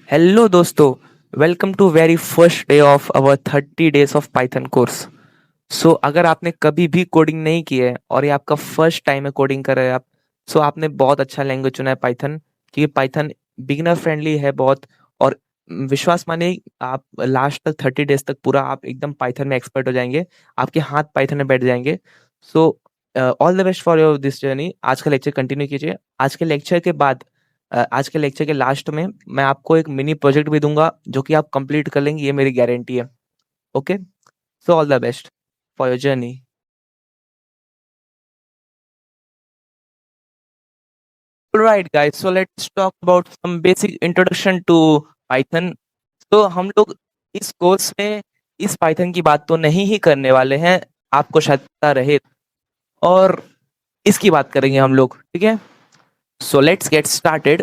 Hello दोस्तों, welcome to very first day of our 30 days of Python course. So अगर आपने कभी भी कोडिंग नहीं की है और ये आपका फर्स्ट टाइम है कोडिंग कर रहे हैं आप, सो आपने बहुत अच्छा लैंग्वेज चुना है पाइथन, क्योंकि पाइथन बिगिनर फ्रेंडली है बहुत। और विश्वास मानिए, आप लास्ट तक 30 डेज तक पूरा आप एकदम पाइथन में एक्सपर्ट हो जाएंगे। आपके हाथ पाइथन में बैठ जाएंगे। सो all the best for your this journey. आज का लेक्चर कंटिन्यू कीजिए। आज के लेक्चर के बाद आज के लेक्चर के लास्ट में मैं आपको एक मिनी प्रोजेक्ट भी दूंगा जो कि आप कंप्लीट कर लेंगे, ये मेरी गारंटी है। Okay, so all the best for your journey. Right guys, so let's talk about some basic introduction to Python. तो हम लोग इस कोर्स में इस पाइथन की बात तो नहीं ही करने वाले हैं, आपको शायद पता रहे, और इसकी बात करेंगे हम लोग, ठीक है। So let's get started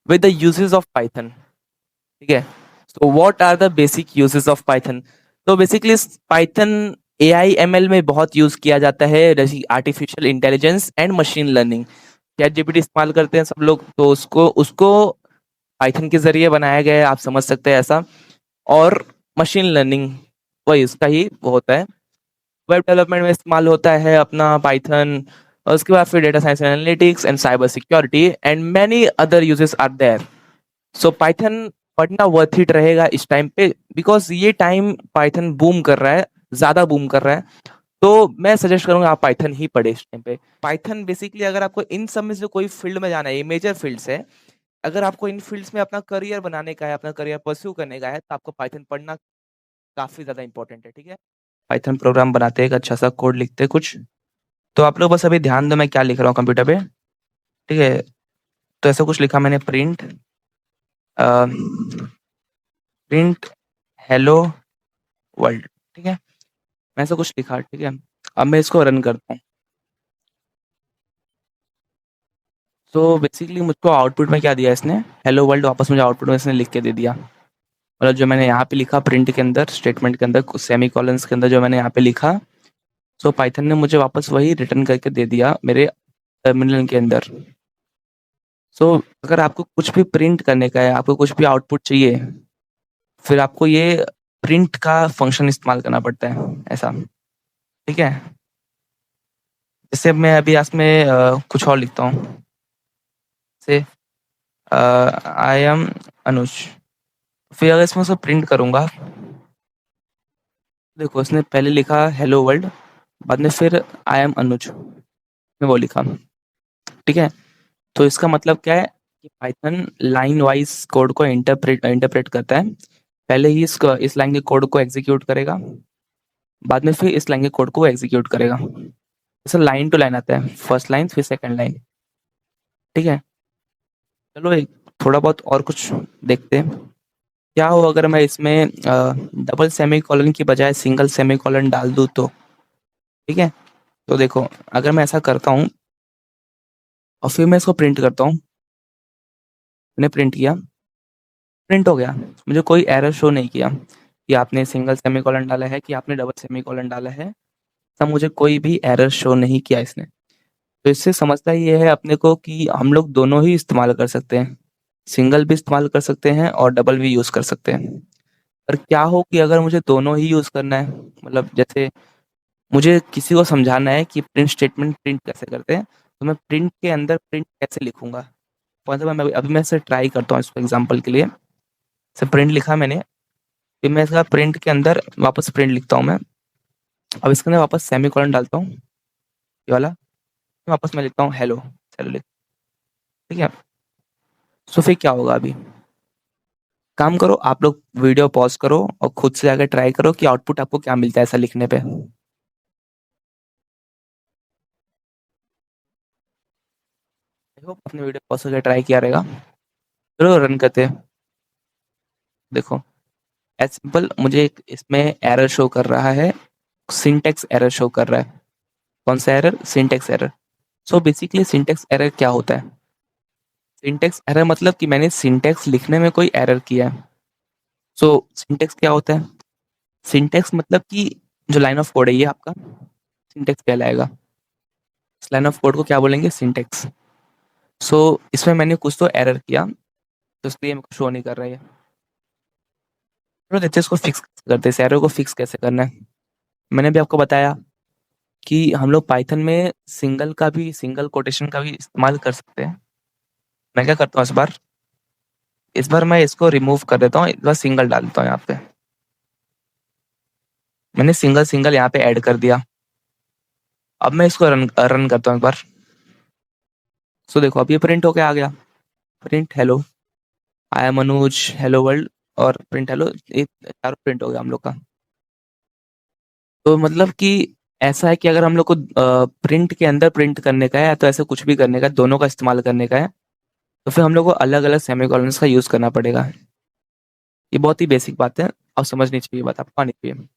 with the uses of Python. ठीक है। So what are the basic uses of Python? तो बेसिकली पाइथन एआई एमएल में बहुत यूज किया जाता है, जैसे artificial intelligence and machine learning. ChatGPT इस्तेमाल करते हैं सब लोग, तो उसको उसको पाइथन के जरिए बनाया गया है, आप समझ सकते हैं ऐसा। और मशीन लर्निंग वही उसका ही वो होता है। वेब डेवलपमेंट में इस्तेमाल होता है अपना पाइथन। और उसके बाद फिर data science analytics and cyber security and many other uses are there. So Python पढ़ना वर्थ इट रहेगा इस टाइम पे, बिकॉज ये टाइम पाइथन बूम कर रहा है, ज्यादा बूम कर रहा है। तो मैं सजेस्ट करूंगा आप पाइथन ही पढ़े इस टाइम पे। पाइथन बेसिकली अगर आपको इन सब में से कोई फील्ड में जाना है, ये मेजर फील्ड्स है, अगर आपको इन फील्ड्स में अपना करियर बनाने का है, अपना करियर परस्यू करने का है, तो आपको पाइथन पढ़ना काफी ज्यादा इंपॉर्टेंट है, ठीक है। पाइथन प्रोग्राम बनाते हैं, एक अच्छा सा कोड लिखते हैं कुछ। तो आप लोग बस अभी ध्यान दो मैं क्या लिख रहा हूँ कंप्यूटर पे, ठीक है। तो ऐसा कुछ लिखा मैंने, प्रिंट हेलो वर्ल्ड, ठीक है। मैं ऐसा कुछ लिखा, ठीक है। अब मैं इसको रन करता हूँ। तो बेसिकली मुझको आउटपुट में क्या दिया इसने, हेलो वर्ल्ड, वापस मुझे आउटपुट में इसने लिख के दे दिया। मतलब जो मैंने यहाँ पे लिखा प्रिंट के अंदर, स्टेटमेंट के अंदर, सेमी कॉलन्स के अंदर जो मैंने यहाँ पे लिखा, सो पाइथन ने मुझे वापस वही रिटर्न करके दे दिया मेरे टर्मिनल के अंदर। सो अगर आपको कुछ भी प्रिंट करने का है, आपको कुछ भी आउटपुट चाहिए, फिर आपको ये प्रिंट का फंक्शन इस्तेमाल करना पड़ता है, ऐसा, ठीक है। जैसे मैं अभी इसमें कुछ और लिखता हूँ, से आई एम अनुज। फिर अगर इसमें उसको प्रिंट करूंगा, देखो इसने पहले लिखा हेलो वर्ल्ड, बाद में फिर आई एम अनुज में वो लिखा, ठीक है। तो इसका मतलब क्या है कि पाइथन लाइन वाइज कोड को इंटरप्रेट करता है। पहले ही इस लाइन के कोड को एग्जीक्यूट करेगा, बाद में फिर इस लाइन के कोड को एग्जीक्यूट करेगा। जैसे लाइन टू लाइन आता है, फर्स्ट लाइन फिर सेकंड लाइन, ठीक है। चलो एक थोड़ा बहुत और कुछ देखते हैं। क्या हो अगर मैं इसमें डबल सेमी कॉलन की बजाय सिंगल सेमी कॉलन डाल दूँ तो, ठीक है। तो देखो अगर मैं ऐसा करता हूँ और फिर मैं इसको प्रिंट करता हूँ, मैंने प्रिंट किया, प्रिंट हो गया, मुझे कोई एरर शो नहीं किया कि आपने सिंगल सेमी कॉलन डाला है कि आपने डबल सेमी कॉलन डाला है। तब मुझे कोई भी एरर शो नहीं किया इसने। तो इससे समझता ये है अपने को कि हम लोग दोनों ही इस्तेमाल कर सकते हैं, सिंगल भी इस्तेमाल कर सकते हैं और डबल भी यूज कर सकते हैं। पर क्या हो कि अगर मुझे दोनों ही यूज करना है, मतलब जैसे मुझे किसी को समझाना है कि प्रिंट स्टेटमेंट प्रिंट कैसे करते हैं, तो मैं प्रिंट के अंदर प्रिंट कैसे लिखूंगा। फॉर एग्जाम्पल मैं अभी मैं इसे ट्राई करता हूँ, इसको एग्जाम्पल के लिए। से प्रिंट लिखा मैंने, फिर मैं इसका प्रिंट के अंदर वापस प्रिंट लिखता हूँ मैं। अब इसके अंदर वापस सेमी कॉलन डालता हूँ, ये वाला, वापस मैं लिखता हूँ हेलो, चलो लिख, ठीक है। सो फिर क्या होगा अभी, काम करो आप लोग, वीडियो पॉज करो और खुद से जाकर ट्राई करो कि आउटपुट आपको क्या मिलता है ऐसा लिखने पे। आई होप अपने वीडियो पॉज करके ट्राई किया रहेगा। चलो रन करते हैं। देखो एज सिंपल मुझे एक इसमें एरर शो कर रहा है, सिंटेक्स एरर शो कर रहा है। कौन सा error, syntax error. So basically syntax error क्या होता है, सिंटेक्स एरर मतलब कि मैंने सिंटेक्स लिखने में कोई एरर किया है। सो सिंटेक्स क्या होता है, सिंटेक्स मतलब कि जो लाइन ऑफ कोड है ये आपका सिंटेक्स कहलाएगा। इस लाइन ऑफ कोड को क्या बोलेंगे, सिंटेक्स। सो इसमें मैंने कुछ तो एरर किया, तो इसलिए मेरे को शो नहीं कर रहा है ये। चलो देखते हैं इसको फिक्स करते हैं, एरर को फिक्स कैसे करना है। मैंने भी आपको बताया कि हम लोग पाइथन में सिंगल कोटेशन का भी इस्तेमाल कर सकते हैं। मैं क्या करता हूँ, इस बार मैं इसको रिमूव कर देता हूँ, इस बार सिंगल डाल देता हूँ यहाँ पे। मैंने सिंगल सिंगल यहाँ पे ऐड कर दिया। अब मैं इसको रन रन करता हूँ एक बार। सो देखो अब ये प्रिंट होके आ गया, print hello, I am Anuj, hello world और प्रिंट हेलो, ये चारों प्रिंट हो गया हम लोग का। तो मतलब कि ऐसा है कि अगर हम लोग को प्रिंट के अंदर प्रिंट करने का है, तो ऐसे कुछ भी करने का है, दोनों का इस्तेमाल करने का है, तो फिर हम लोग को अलग अलग सेमीकोलंस का यूज करना पड़ेगा। ये बहुत ही बेसिक बात है, अब समझनी चाहिए, बात आपको आनी चाहिए।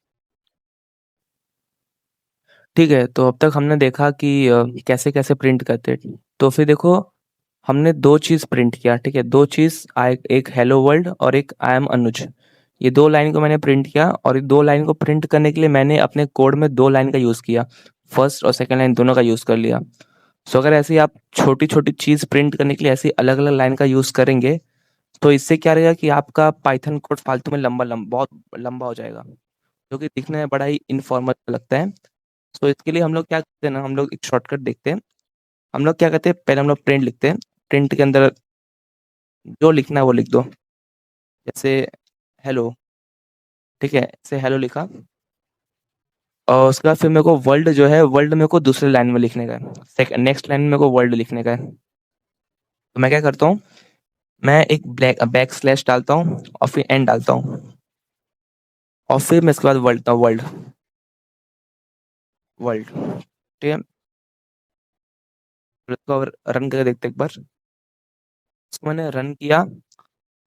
ठीक है, तो अब तक हमने देखा कि कैसे कैसे प्रिंट करते हैं। तो फिर देखो, हमने दो चीज प्रिंट किया, ठीक है, दो चीज, एक हेलो वर्ल्ड और एक आई एम अनुज। ये दो लाइन को मैंने प्रिंट किया, और ये दो लाइन को प्रिंट करने के लिए मैंने अपने कोड में दो लाइन का यूज किया, फर्स्ट और सेकंड लाइन दोनों का यूज कर लिया। सो अगर ऐसे ही आप छोटी छोटी चीज प्रिंट करने के लिए ऐसी अलग अलग लाइन का यूज करेंगे, तो इससे क्या रहेगा कि आपका पाइथन कोड फालतू में लंबा लंबा बहुत लंबा हो जाएगा, जो कि दिखने में बड़ा ही इनफॉर्मल लगता है। तो इसके लिए हम लोग क्या करते हैं ना, हम लोग एक शॉर्टकट देखते हैं। हम लोग क्या करते हैं, पहले हम लोग प्रिंट लिखते हैं, प्रिंट के अंदर जो लिखना है वो लिख दो, जैसे हेलो, ठीक है, ऐसे हेलो लिखा। और उसके बाद फिर मेरे को वर्ल्ड जो है, वर्ल्ड मेरे को दूसरे लाइन में लिखने का है, सेकंड नेक्स्ट लाइन में मेरे को वर्ल्ड लिखने का है। तो मैं क्या करता हूँ, मैं एक बैक स्लैश डालता हूँ और फिर एन डालता हूँ, और फिर मैं इसके बाद वर्ल्ड वर्ल्ड वर्ल्ड, ठीक है। फिर इसको रन करके देखते हैं एक बार। इसको मैंने रन किया,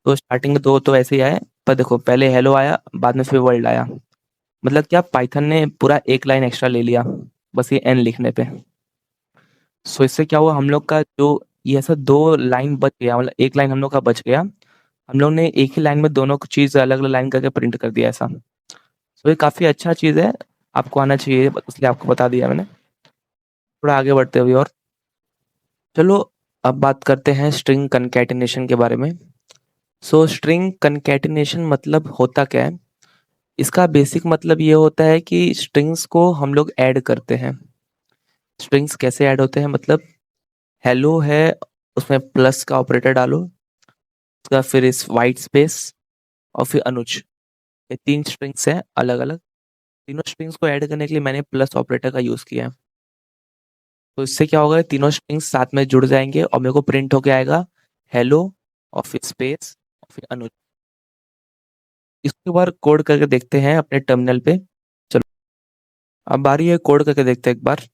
तो स्टार्टिंग में दो तो ऐसे ही आए, पर देखो पहले हेलो आया, बाद में फिर वर्ल्ड आया। मतलब क्या, पाइथन ने पूरा एक लाइन एक्स्ट्रा ले लिया बस ये एन लिखने पे। सो इससे क्या हुआ, हम लोग का जो ये ऐसा दो लाइन बच गया, मतलब एक लाइन हम लोग का बच गया। हम लोग ने एक ही लाइन में दोनों चीज अलग अलग लाइन करके प्रिंट कर दिया ऐसा। सो ये काफी अच्छा चीज है, आपको आना चाहिए, इसलिए आपको बता दिया मैंने। थोड़ा आगे बढ़ते हुए और चलो, अब बात करते हैं स्ट्रिंग कनकैटिनेशन के बारे में। सो स्ट्रिंग कनकैटिनेशन मतलब होता क्या है, इसका बेसिक मतलब ये होता है कि स्ट्रिंग्स को हम लोग ऐड करते हैं। स्ट्रिंग्स कैसे ऐड होते हैं, मतलब हेलो है, उसमें प्लस का ऑपरेटर डालो, उसका फिर इस वाइट स्पेस और फिर अनुज, ये तीन स्ट्रिंग्स हैं अलग अलग। तीनों स्ट्रिंग्स को ऐड करने के लिए मैंने प्लस ऑपरेटर का यूज किया है। तो इससे क्या होगा, तीनों स्ट्रिंग्स साथ में जुड़ जाएंगे और मेरे को प्रिंट होके आएगा हेलो और फिर स्पेस और फिर अनुज। इसके बाद कोड करके देखते हैं अपने टर्मिनल पे। चलो, अब बारी है कोड करके देखते हैं एक बार।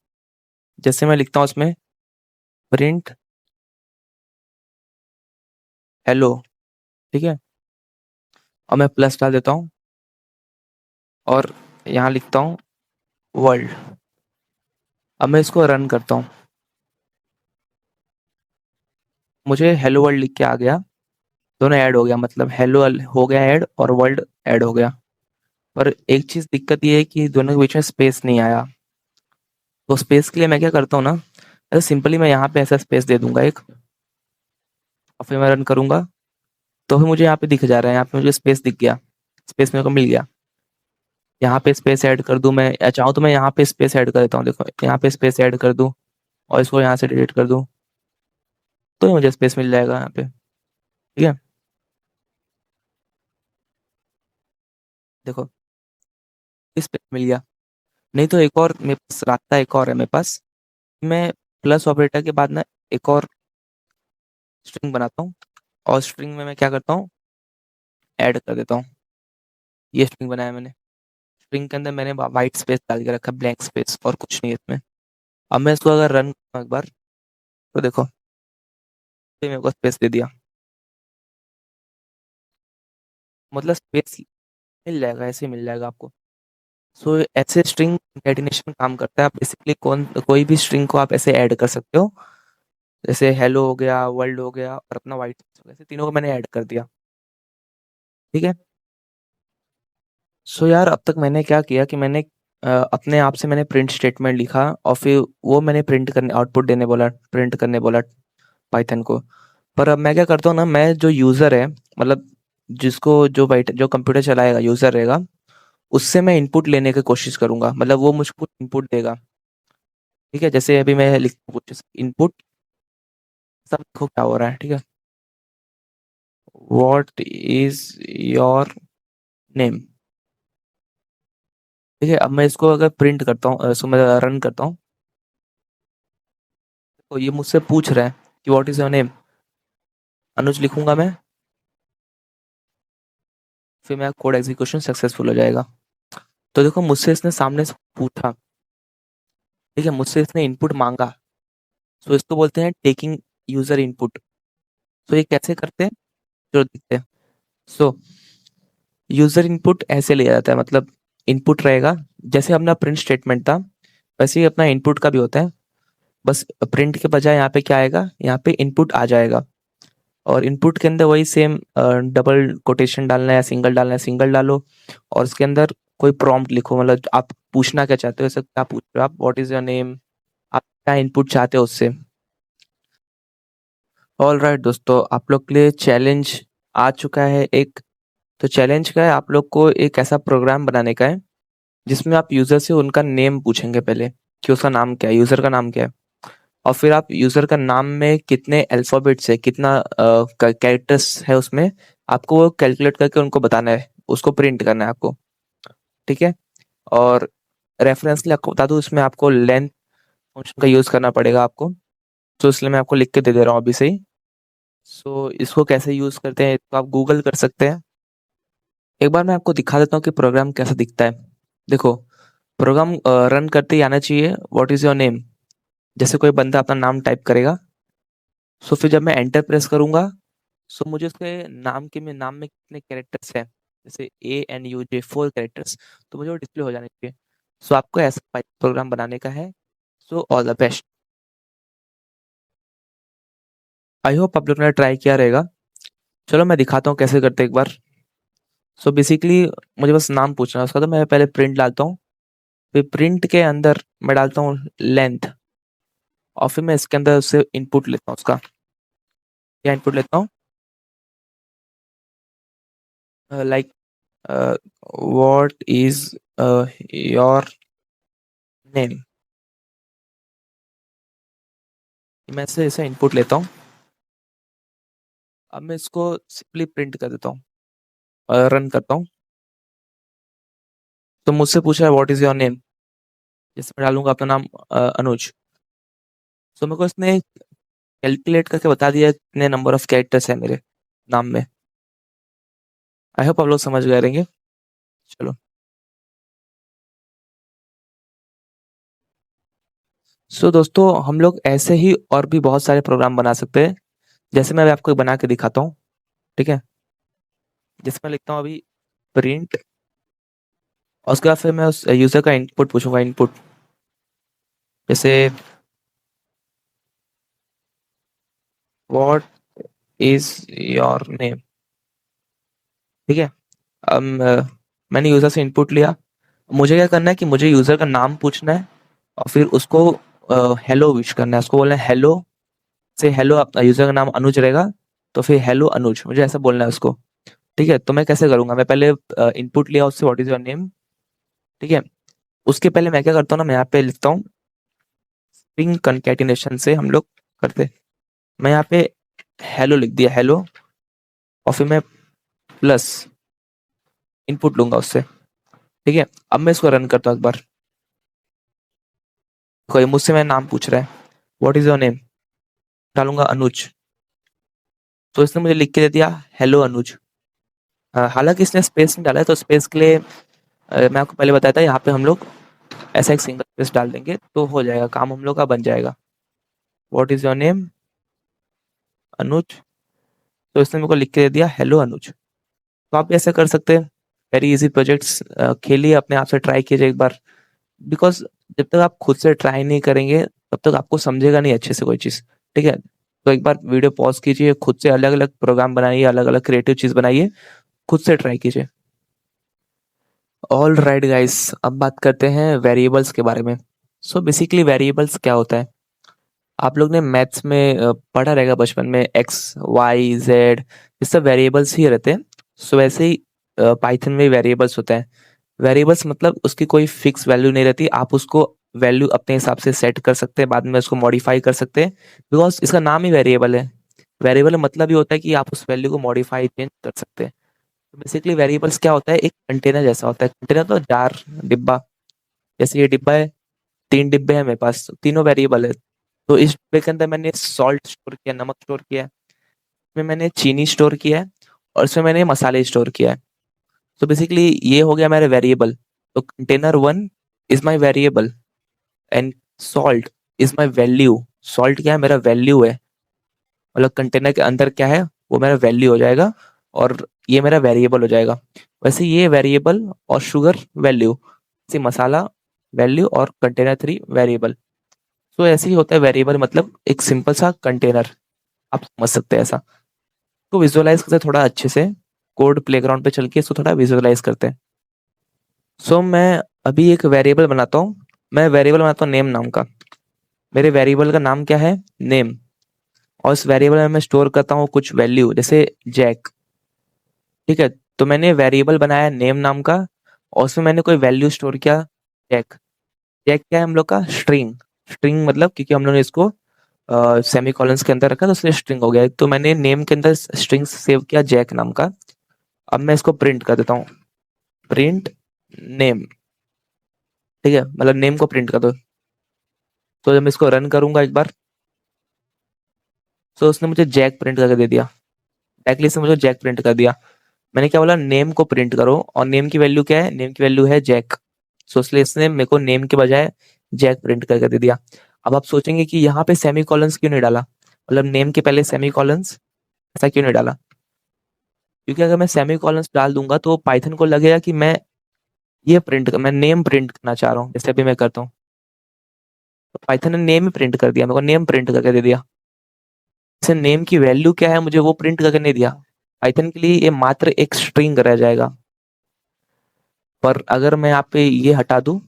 जैसे मैं लिखता हूँ उसमें प्रिंट हेलो, ठीक है, और मैं प्लस डाल देता हूँ और यहाँ लिखता हूँ वर्ल्ड। अब मैं इसको रन करता हूँ, मुझे हेलो वर्ल्ड लिख के आ गया, दोनों ऐड हो गया, मतलब हेलो हो गया ऐड और वर्ल्ड ऐड हो गया। पर एक चीज दिक्कत ये है कि दोनों के बीच में स्पेस नहीं आया। तो स्पेस के लिए मैं क्या करता हूँ ना, ऐसे सिंपली मैं यहाँ पे ऐसा स्पेस दे दूंगा एक, और फिर मैं रन करूंगा, तो फिर मुझे यहाँ पे दिख जा रहा है, यहाँ पे मुझे स्पेस दिख गया, स्पेस मेरे को मिल गया। यहाँ पे स्पेस ऐड कर दूं मैं, या चाहूँ तो मैं यहाँ पे स्पेस ऐड कर देता हूँ, देखो यहाँ पे स्पेस ऐड कर दूं और इसको यहाँ से डिलीट कर दूं, तो मुझे स्पेस मिल जाएगा यहाँ पे, ठीक है। देखो स्पेस मिल गया। नहीं तो एक और मेरे पास रास्ता, एक और है मेरे पास, मैं प्लस ऑपरेटर के बाद ना एक और स्ट्रिंग बनाता हूँ, और स्ट्रिंग में मैं क्या करता हूँ, ऐड कर देता हूँ। ये स्ट्रिंग बनाया मैंने, स्ट्रिंग के अंदर मैंने वाइट स्पेस डाल के रखा, ब्लैंक स्पेस, और कुछ नहीं है इसमें। अब मैं इसको अगर रन करूँ एक बार, तो देखो ये मेरे को स्पेस दे दिया, मतलब स्पेस मिल जाएगा, ऐसे मिल जाएगा आपको। सो ऐसे स्ट्रिंग कंकैटिनेशन काम करता है। आप बेसिकली कोई भी स्ट्रिंग को आप ऐसे ऐड कर सकते हो, जैसे हेलो हो गया, वर्ल्ड हो गया और अपना वाइट स्पेस हो गया, ऐसे तीनों को मैंने ऐड कर दिया, ठीक है। सो यार अब तक मैंने क्या किया कि मैंने अपने आप से मैंने प्रिंट स्टेटमेंट लिखा, और फिर वो मैंने प्रिंट करने, आउटपुट देने बोला, प्रिंट करने बोला पाइथन को। पर अब मैं क्या करता हूँ ना, मैं जो यूजर है, मतलब जिसको जो कंप्यूटर चलाएगा यूजर रहेगा, उससे मैं इनपुट लेने की कोशिश करूंगा, मतलब वो मुझको इनपुट देगा। ठीक है, जैसे अभी मैं लिखता हूँ कुछ इनपुट, सब देखो क्या हो रहा है। ठीक है, व्हाट इज योर नेम। ठीक है, अब मैं इसको अगर प्रिंट करता हूँ, इसको मैं रन करता हूँ, तो ये मुझसे पूछ रहा है कि व्हाट इज योर नेम। अनुज लिखूंगा मैं, फिर मेरा कोड एग्जीक्यूशन सक्सेसफुल हो जाएगा। तो देखो मुझसे इसने सामने से पूछा, ठीक है, मुझसे इसने इनपुट मांगा। तो इसको बोलते हैं टेकिंग यूजर इनपुट। तो ये कैसे करते हैं, जो दिखते हैं। सो यूजर इनपुट ऐसे लिया जाता है, मतलब इनपुट रहेगा, जैसे अपना प्रिंट स्टेटमेंट था वैसे ही अपना इनपुट का भी होता है। बस प्रिंट के बजाय यहाँ पे क्या आएगा, यहाँ पे इनपुट आ जाएगा। और इनपुट के अंदर वही सेम डबल कोटेशन डालना है, सिंगल डालना है, सिंगल डालो। और इसके अंदर कोई प्रॉम्प्ट लिखो, मतलब आप पूछना क्या चाहते हो, ऐसा क्या पूछ रहे हो आप, व्हाट इज योर नेम, आप क्या इनपुट चाहते हो उससे। ऑल राइट दोस्तों, आप लोग के लिए चैलेंज आ चुका है एक। तो चैलेंज का है, आप लोग को एक ऐसा प्रोग्राम बनाने का है जिसमें आप यूजर से उनका नेम पूछेंगे पहले, कि उसका नाम क्या है, यूजर का नाम क्या है। और फिर आप यूजर का नाम में कितने अल्फाबेट्स है, कितना कैरेक्टर्स है उसमें, आपको वो कैलकुलेट करके उनको बताना है, उसको प्रिंट करना है आपको। ठीक है, और रेफरेंसली आपको बता दूं, इसमें आपको लेंथ फंक्शन का यूज करना पड़ेगा आपको। तो इसलिए मैं आपको लिख के दे दे रहा हूँ अभी से ही। सो इसको कैसे यूज करते हैं तो आप गूगल कर सकते हैं। एक बार मैं आपको दिखा देता हूँ कि प्रोग्राम कैसा दिखता है। देखो, प्रोग्राम रन करते ही आना चाहिए व्हाट इज योर नेम, जैसे कोई बंदा अपना नाम टाइप करेगा। सो फिर जब मैं एंटर प्रेस करूंगा, सो मुझे उसके नाम में कितने कैरेक्टर्स हैं, जैसे ANUJ 4 कैरेक्टर्स, तो मुझे वो डिस्प्ले हो जाने चाहिए। सो आपको ऐसा प्रोग्राम बनाने का है। सो all the best. I hope आप लोगों ने ट्राई किया रहेगा। चलो मैं दिखाता हूँ कैसे करते हैं एक बार। सो बेसिकली मुझे बस नाम पूछना है उसका, तो मैं पहले प्रिंट डालता हूँ। फिर प्रिंट के अंदर मैं डालता हूँ लेंथ, और फिर मैं इसके अंदर उससे इनपुट लेता हूँ उसका। क्या इनपुट लेता हूँ, like what is your name. मैं इससे ऐसा इनपुट लेता हूँ। अब मैं इसको सिंपली प्रिंट कर देता हूँ और रन करता हूँ। तो मुझसे पूछा है व्हाट इज योर नेम, जैसे मैं डालूंगा अपना नाम अनुज। तो मेरे को इसने कैलकुलेट करके बता दिया कितने नंबर ऑफ कैरेक्टर्स है मेरे नाम में। आई होप आप लोग समझ गए रहेंगे। चलो, सो दोस्तों हम लोग ऐसे ही और भी बहुत सारे प्रोग्राम बना सकते हैं, जैसे मैं अभी आपको बना के दिखाता हूँ। ठीक है, जिसमें लिखता हूँ अभी प्रिंट, और उसके बाद फिर मैं उस यूजर का इनपुट पूछूंगा, इनपुट जैसे व्हाट इज योर नेम। ठीक है, अब मैंने यूजर से इनपुट लिया। मुझे क्या करना है कि मुझे यूजर का नाम पूछना है, और फिर उसको हेलो विश करना है, उसको बोलना है हेलो। से हेलो, अपना यूजर का नाम अनुज रहेगा, तो फिर हेलो अनुज मुझे ऐसा बोलना है उसको। ठीक है, तो मैं कैसे करूंगा, मैं पहले इनपुट लिया उससे व्हाट इज योर नेम। ठीक है, उसके पहले मैं क्या करता हूँ ना, मैं यहाँ पे लिखता हूँ स्ट्रिंग कंकैटिनेशन से हम लोग करते। मैं यहाँ पे हेलो लिख दिया, हेलो, और फिर मैं प्लस इनपुट लूंगा उससे। ठीक है, अब मैं इसको रन करता हूँ एक बार। कोई मुझसे मेरा नाम पूछ रहा है, व्हाट इज योर नेम, डालूंगा अनुज। तो इसने मुझे लिख के दे दिया हेलो अनुज। हालांकि इसने स्पेस नहीं डाला है, तो स्पेस के लिए मैं आपको पहले बताया था, यहाँ पे हम लोग ऐसा एक सिंगल स्पेस डाल देंगे तो हो जाएगा, काम हम लोग का बन जाएगा। व्हाट इज योर नेम अनुज। तो इसने मेरे को लिख के दे दिया हेलो अनुज। तो आप भी ऐसा कर सकते हैं। वेरी इजी प्रोजेक्ट्स, खेलिए अपने आप से, ट्राई कीजिए एक बार। बिकॉज जब तक आप खुद से ट्राई नहीं करेंगे तब तक आपको समझेगा नहीं अच्छे से कोई चीज़। ठीक है, तो एक बार वीडियो पॉज कीजिए, खुद से अलग अलग प्रोग्राम बनाइए, अलग अलग क्रिएटिव चीज़ बनाइए, खुद से ट्राई कीजिए। ऑल राइट गाइस, अब बात करते हैं वेरिएबल्स के बारे में। सो बेसिकली वेरिएबल्स क्या होता है। आप लोग ने मैथ्स में पढ़ा रहेगा बचपन में एक्स वाई जेड, ये सब वेरिएबल्स ही रहते हैं। सो वैसे ही पाइथन में वेरिएबल्स होता है। वेरिएबल्स मतलब उसकी कोई फिक्स वैल्यू नहीं रहती, आप उसको वैल्यू अपने हिसाब से सेट कर सकते हैं, बाद में उसको मॉडिफाई कर सकते हैं, बिकॉज इसका नाम ही वेरिएबल है। वेरिएबल मतलब ये होता है कि आप उस वैल्यू को मॉडिफाई चेंज कर सकते हैं। तो बेसिकली वेरिएबल्स क्या होता है, एक कंटेनर जैसा होता है। कंटेनर तो जार, डिब्बा, जैसे ये डिब्बा है, 3 डिब्बे हैं मेरे पास, तीनों वेरिएबल है। तो इस डिब्बे के अंदर मैंने सॉल्ट स्टोर किया, नमक स्टोर किया है, इसमें मैंने चीनी स्टोर किया है, और इसमें मैंने मसाले स्टोर किया है। तो बेसिकली ये हो गया मेरे वेरिएबल। तो container one is my variable and salt is my value. Salt क्या है, मेरा वैल्यू है, मतलब कंटेनर के अंदर क्या है वो मेरा वैल्यू हो जाएगा, और ये मेरा वेरिएबल हो जाएगा। वैसे ये वेरिएबल और शुगर वैल्यू, जैसे मसाला वैल्यू और कंटेनर थ्री वेरिएबल। तो ऐसे ही होता है वेरिएबल, मतलब एक सिंपल सा कंटेनर, आप समझ सकते हैं ऐसा। तो विजुअलाइज करते हैं थोड़ा अच्छे से, कोड प्लेग्राउंड पे चल के इसको थोड़ा विजुअलाइज करते हैं। सो मैं अभी एक वेरिएबल बनाता हूँ। मैं वेरिएबल बनाता हूँ नेम नाम का। मेरे वेरिएबल का नाम क्या है, नेम। और इस वेरिएबल में मैं स्टोर करता हूँ कुछ वैल्यू, जैसे जैक। ठीक है, तो मैंने वेरिएबल बनाया नेम नाम का, और उसमें मैंने कोई वैल्यू स्टोर किया, जैक। जैक क्या है हम लोग का, स्ट्रिंग। स्ट्रिंग मतलब क्योंकि हम लोग ने इसको सेमी कॉलन्स के अंदर रखा तो इसलिए स्ट्रिंग हो गया। तो मैंने नेम के अंदर स्ट्रिंग सेव किया जैक नाम का। अब मैं इसको प्रिंट कर देता हूँ, प्रिंट नेम। ठीक है, मतलब नेम को प्रिंट कर दो। तो जब मैं इसको रन करूंगा एक बार, तो उसने मुझे जैक प्रिंट करके दे दिया। डायरेक्टली से मुझे जैक प्रिंट कर दिया। मैंने क्या बोला, नेम को प्रिंट करो, और नेम की वैल्यू क्या है, नेम की वैल्यू है जैक। सो इसलिए इसने मेरे को नेम के बजाय जैक प्रिंट करके दे दिया। अब आप सोचेंगे कि यहाँ पे सेमी कॉलन्स क्यों नहीं डाला, मतलब नेम के पहले सेमी कॉलन्स ऐसा क्यों नहीं डाला। क्योंकि अगर मैं सेमी कॉलन्स डाल दूंगा तो पाइथन को लगेगा कि मैं नेम प्रिंट करना चाह रहा हूँ, जैसे अभी मैं करता हूँ। तो पाइथन ने नेम ही प्रिंट कर दिया, मेरे को नेम प्रिंट करके दे दिया। जैसे नेम की वैल्यू क्या है मुझे वो प्रिंट करके नहीं दिया। पाइथन के लिए ये मात्र एक स्ट्रिंग रह जाएगा। पर अगर मैं यहाँ पे ये हटा दूं,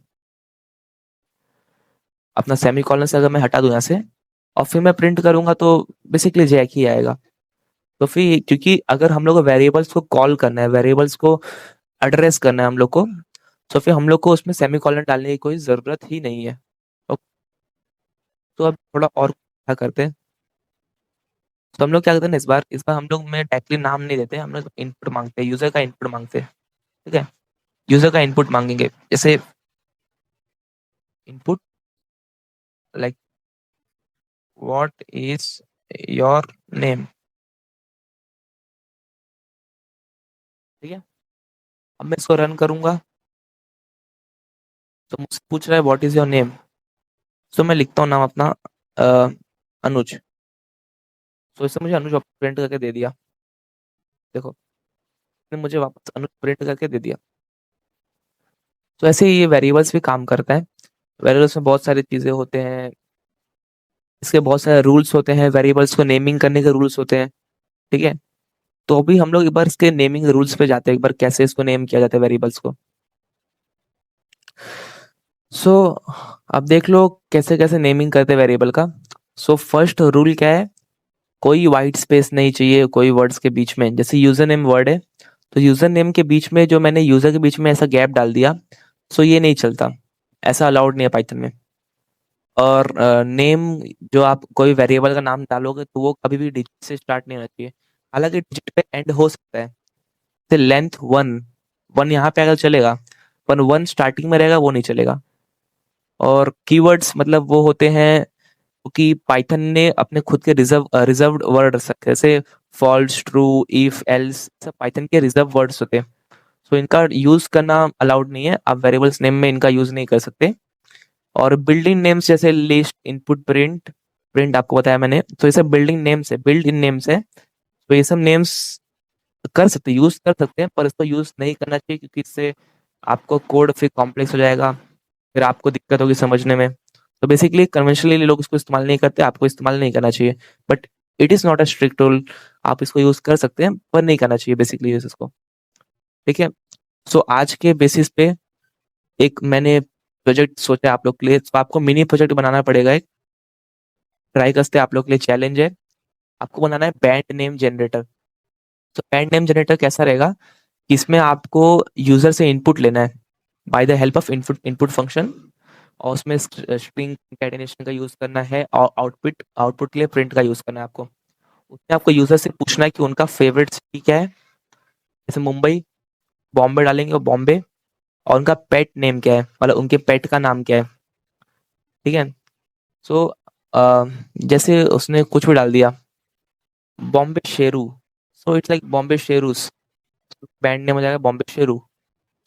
अपना सेमी कॉलन से अगर मैं हटा दूं यहाँ से, और फिर मैं प्रिंट करूंगा, तो बेसिकली जैक ही आएगा। तो फिर क्योंकि अगर हम लोग को वेरिएबल्स को कॉल करना है, वेरिएबल्स को एड्रेस करना है हम लोग को, तो फिर हम लोग को उसमें सेमी कॉलन डालने की कोई जरूरत ही नहीं है। तो, तो अब थोड़ा और क्या करते हैं। तो हम लोग क्या करते हैं ना, इस बार हम लोग में डायरेक्टली नाम नहीं देते, हम लोग इनपुट मांगते हैं, यूजर का इनपुट मांगते हैं। ठीक है, यूजर का इनपुट मांगेंगे, जैसे input like what is your name. ठीक है, अब मैं इसको रन करूंगा, तो मुझसे पूछ रहा है व्हाट इज योर नेम। तो मैं लिखता हूँ नाम अपना, अ, अनुज। तो इससे मुझे अनुज प्रिंट करके दे दिया। देखो, इसने मुझे वापस अनुज प्रिंट करके दे दिया। तो ऐसे ही ये वेरिएबल्स भी काम करता है। वेरिएबल्स में बहुत सारी चीजें होते हैं, इसके बहुत सारे रूल्स होते हैं, वेरिएबल्स को नेमिंग करने के रूल्स होते हैं। ठीक है, तो अभी हम लोग एक बार इसके नेमिंग रूल्स पे जाते हैं, एक बार कैसे इसको नेम किया जाता है वेरिएबल्स को। सो अब देख लो कैसे कैसे नेमिंग करते हैं वेरिएबल का। सो फर्स्ट रूल क्या है, कोई वाइट स्पेस नहीं चाहिए कोई वर्ड्स के बीच में। जैसे यूजर नेम वर्ड है, तो यूजर नेम के बीच में जो मैंने यूजर के बीच में ऐसा गैप डाल दिया, सो ये नहीं चलता, ऐसा अलाउड नहीं है पाइथन में। और नेम, जो आप कोई वेरिएबल का नाम डालोगे तो वो कभी भी डिजिट से स्टार्ट नहीं होना चाहिए, हालांकि डिजिट पे एंड हो सकता है। जैसे लेंथ वन, वन यहाँ पे अगर चलेगा, पर वन स्टार्टिंग में रहेगा वो नहीं चलेगा। और कीवर्ड्स मतलब वो होते हैं कि पाइथन ने अपने खुद के रिजर्व्ड वर्ड रखे, जैसे फॉल्स, ट्रू, इफ, एल्स, सब पाइथन के रिजर्व वर्ड्स होते हैं। सो इनका यूज करना अलाउड नहीं है, आप वेरिएबल्स नेम में इनका यूज नहीं कर सकते। और बिल्डिंग नेम्स जैसे लिस्ट, इनपुट, प्रिंट, प्रिंट आपको बताया मैंने, तो ये सब बिल्डिंग नेम्स है, बिल्ड इन नेम्स है। तो ये सब नेम्स कर सकते, यूज कर सकते हैं, पर इसको यूज नहीं करना चाहिए, क्योंकि इससे आपको कोड फिर कॉम्प्लेक्स हो जाएगा, फिर आपको दिक्कत होगी समझने में। तो बेसिकली कन्वेंशनली लोग इसको इस्तेमाल नहीं करते, आपको इस्तेमाल नहीं करना चाहिए। But it is not a strict rule, आप इसको यूज कर सकते हैं पर नहीं करना चाहिए बेसिकली यूज इसको। ठीक है, सो आज के बेसिस पे एक मैंने प्रोजेक्ट सोचा आप लोग के लिए, तो आपको मिनी प्रोजेक्ट बनाना पड़ेगा एक। ट्राई करते हैं, आप लोग के लिए चैलेंज है। आपको बनाना है बैंड नेम जनरेटर। तो बैंड नेम जनरेटर कैसा रहेगा कि इसमें आपको यूजर से इनपुट लेना है by the help of input input function, और उसमें स्ट्रिंग कंकैटिनेशन का यूज करना है और आउटपुट आउटपुट के लिए प्रिंट का यूज करना है आपको। उसमें आपको यूजर से पूछना है कि उनका फेवरेट सिटी क्या है, जैसे मुंबई, बॉम्बे डालेंगे और बॉम्बे, और उनका पेट नेम क्या है, मतलब उनके पेट का नाम क्या है। ठीक है। सो जैसे उसने कुछ भी डाल दिया, Bombay Sheru, so it's like Bombay शेरूस, बैंड नेम हो जाएगा बॉम्बे शेरू।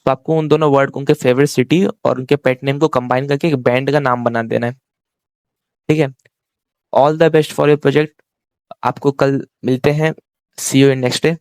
तो आपको उन दोनों वर्ड, उनके फेवरेट सिटी और उनके पेट नेम को कंबाइन करके एक बैंड का नाम बना देना है। ठीक है। All the best for your project. आपको कल मिलते हैं। सी यू इन नेक्स्ट डे।